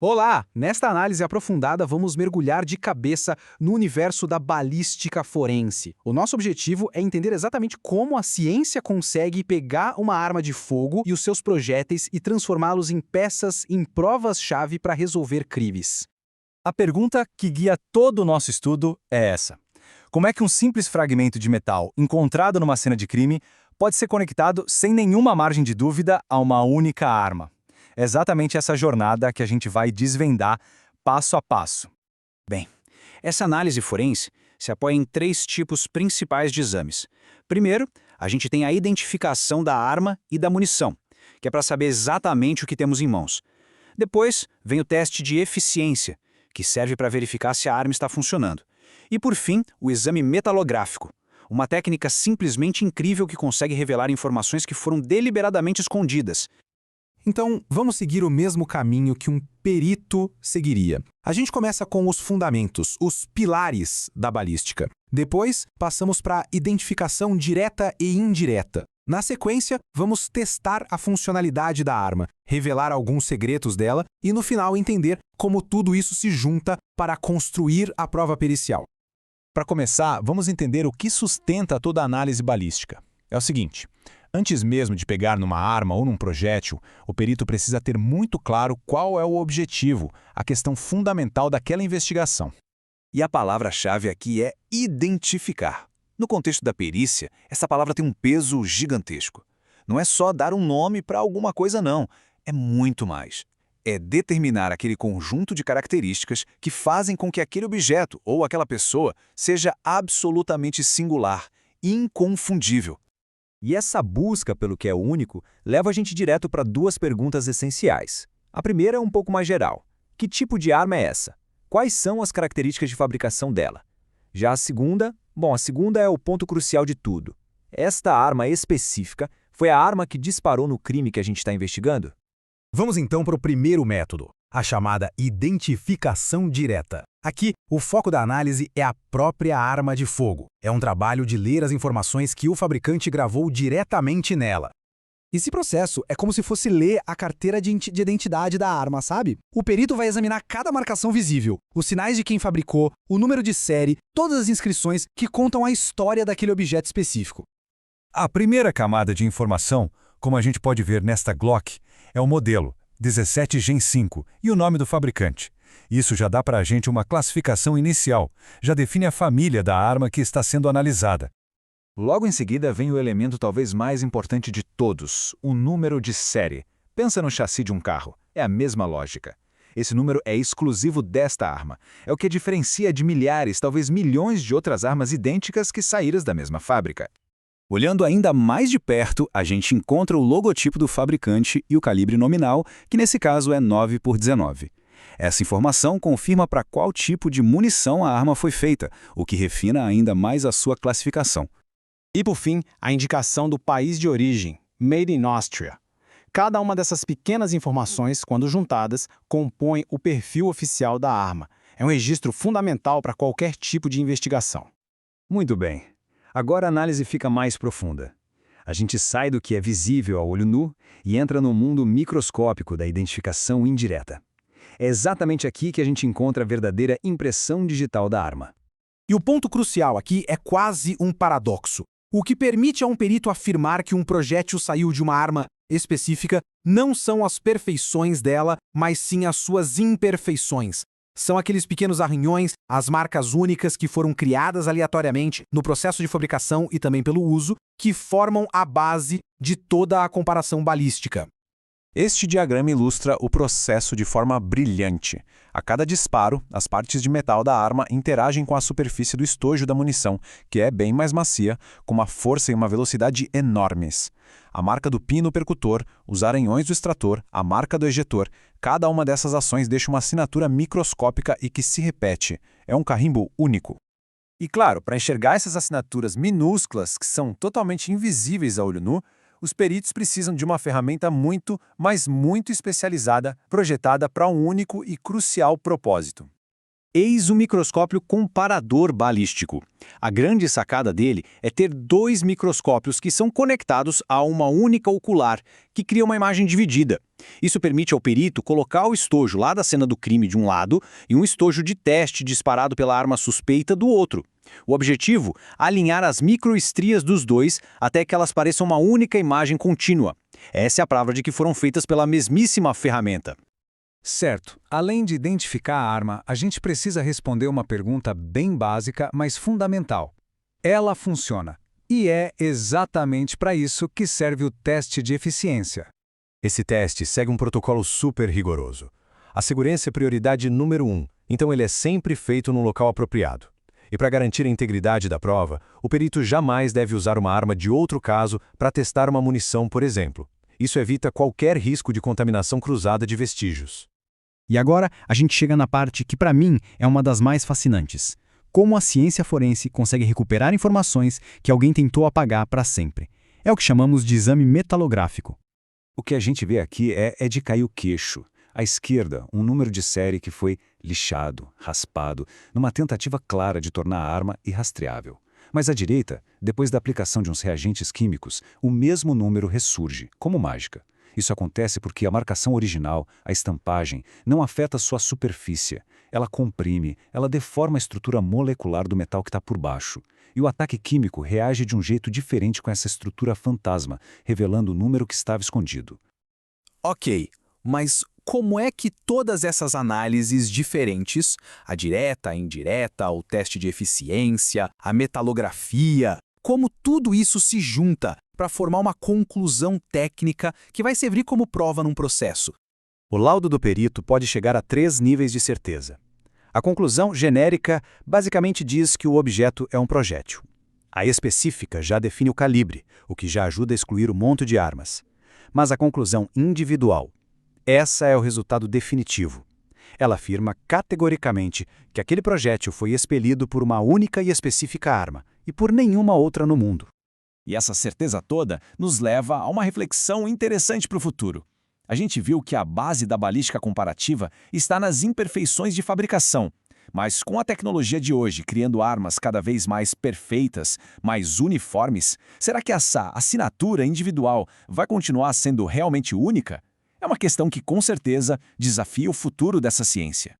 Olá! Nesta análise aprofundada, vamos mergulhar de cabeça no universo da balística forense. O nosso objetivo é entender exatamente como a ciência consegue pegar uma arma de fogo e os seus projéteis e transformá-los em peças em provas-chave para resolver crimes. A pergunta que guia todo o nosso estudo é essa: como é que um simples fragmento de metal encontrado numa cena de crime pode ser conectado sem nenhuma margem de dúvida a uma única arma? É exatamente essa jornada que a gente vai desvendar passo a passo. Bem, essa análise forense se apoia em três tipos principais de exames. Primeiro, a gente tem a identificação da arma e da munição, que é para saber exatamente o que temos em mãos. Depois, vem o teste de eficiência, que serve para verificar se a arma está funcionando. E por fim, o exame metalográfico, uma técnica simplesmente incrível que consegue revelar informações que foram deliberadamente escondidas. Então, vamos seguir o mesmo caminho que um perito seguiria. A gente começa com os fundamentos, os pilares da balística. Depois, passamos para a identificação direta e indireta. Na sequência, vamos testar a funcionalidade da arma, revelar alguns segredos dela e, no final, entender como tudo isso se junta para construir a prova pericial. Para começar, vamos entender o que sustenta toda a análise balística. É o seguinte: antes mesmo de pegar numa arma ou num projétil, o perito precisa ter muito claro qual é o objetivo, a questão fundamental daquela investigação. E a palavra-chave aqui é identificar. No contexto da perícia, essa palavra tem um peso gigantesco. Não é só dar um nome para alguma coisa, não. É muito mais. É determinar aquele conjunto de características que fazem com que aquele objeto ou aquela pessoa seja absolutamente singular, inconfundível. E essa busca pelo que é único leva a gente direto para duas perguntas essenciais. A primeira é um pouco mais geral. Que tipo de arma é essa? Quais são as características de fabricação dela? Já a segunda é o ponto crucial de tudo. Esta arma específica foi a arma que disparou no crime que a gente está investigando? Vamos então para o primeiro método, a chamada identificação direta. Aqui, o foco da análise é a própria arma de fogo. É um trabalho de ler as informações que o fabricante gravou diretamente nela. Esse processo é como se fosse ler a carteira de identidade da arma, sabe? O perito vai examinar cada marcação visível, os sinais de quem fabricou, o número de série, todas as inscrições que contam a história daquele objeto específico. A primeira camada de informação, como a gente pode ver nesta Glock, é o modelo 17 Gen 5 e o nome do fabricante. Isso já dá para a gente uma classificação inicial, já define a família da arma que está sendo analisada. Logo em seguida vem o elemento talvez mais importante de todos, o número de série. Pensa no chassi de um carro, é a mesma lógica. Esse número é exclusivo desta arma. É o que diferencia de milhares, talvez milhões de outras armas idênticas que saíram da mesma fábrica. Olhando ainda mais de perto, a gente encontra o logotipo do fabricante e o calibre nominal, que nesse caso é 9x19. Essa informação confirma para qual tipo de munição a arma foi feita, o que refina ainda mais a sua classificação. E por fim, a indicação do país de origem, Made in Austria. Cada uma dessas pequenas informações, quando juntadas, compõe o perfil oficial da arma. É um registro fundamental para qualquer tipo de investigação. Muito bem. Agora a análise fica mais profunda. A gente sai do que é visível ao olho nu e entra no mundo microscópico da identificação indireta. É exatamente aqui que a gente encontra a verdadeira impressão digital da arma. E o ponto crucial aqui é quase um paradoxo. O que permite a um perito afirmar que um projétil saiu de uma arma específica não são as perfeições dela, mas sim as suas imperfeições. São aqueles pequenos arranhões, as marcas únicas que foram criadas aleatoriamente no processo de fabricação e também pelo uso, que formam a base de toda a comparação balística. Este diagrama ilustra o processo de forma brilhante. A cada disparo, as partes de metal da arma interagem com a superfície do estojo da munição, que é bem mais macia, com uma força e uma velocidade enormes. A marca do pino percutor, os aranhões do extrator, a marca do ejetor, cada uma dessas ações deixa uma assinatura microscópica e que se repete. É um carimbo único. E claro, para enxergar essas assinaturas minúsculas, que são totalmente invisíveis a olho nu, os peritos precisam de uma ferramenta muito, mas muito especializada, projetada para um único e crucial propósito. Eis o microscópio comparador balístico. A grande sacada dele é ter 2 microscópios que são conectados a uma única ocular, que cria uma imagem dividida. Isso permite ao perito colocar o estojo lá da cena do crime de um lado e um estojo de teste disparado pela arma suspeita do outro. O objetivo? Alinhar as microestrias dos dois até que elas pareçam uma única imagem contínua. Essa é a prova de que foram feitas pela mesmíssima ferramenta. Certo. Além de identificar a arma, a gente precisa responder uma pergunta bem básica, mas fundamental. Ela funciona. E é exatamente para isso que serve o teste de eficiência. Esse teste segue um protocolo super rigoroso. A segurança é prioridade número 1, então ele é sempre feito no local apropriado. E para garantir a integridade da prova, o perito jamais deve usar uma arma de outro caso para testar uma munição, por exemplo. Isso evita qualquer risco de contaminação cruzada de vestígios. E agora a gente chega na parte que para mim é uma das mais fascinantes. Como a ciência forense consegue recuperar informações que alguém tentou apagar para sempre. É o que chamamos de exame metalográfico. O que a gente vê aqui é de cair o queixo. À esquerda, um número de série que foi lixado, raspado, numa tentativa clara de tornar a arma irrastreável. Mas à direita, depois da aplicação de uns reagentes químicos, o mesmo número ressurge, como mágica. Isso acontece porque a marcação original, a estampagem, não afeta sua superfície. Ela comprime, ela deforma a estrutura molecular do metal que está por baixo. E o ataque químico reage de um jeito diferente com essa estrutura fantasma, revelando o número que estava escondido. Ok, mas como é que todas essas análises diferentes, a direta, a indireta, o teste de eficiência, a metalografia, como tudo isso se junta para formar uma conclusão técnica que vai servir como prova num processo? O laudo do perito pode chegar a 3 níveis de certeza. A conclusão genérica basicamente diz que o objeto é um projétil. A específica já define o calibre, o que já ajuda a excluir o monte de armas. Mas a conclusão individual, essa é o resultado definitivo. Ela afirma categoricamente que aquele projétil foi expelido por uma única e específica arma, e por nenhuma outra no mundo. E essa certeza toda nos leva a uma reflexão interessante para o futuro. A gente viu que a base da balística comparativa está nas imperfeições de fabricação. Mas com a tecnologia de hoje criando armas cada vez mais perfeitas, mais uniformes, será que essa assinatura individual vai continuar sendo realmente única? É uma questão que, com certeza, desafia o futuro dessa ciência.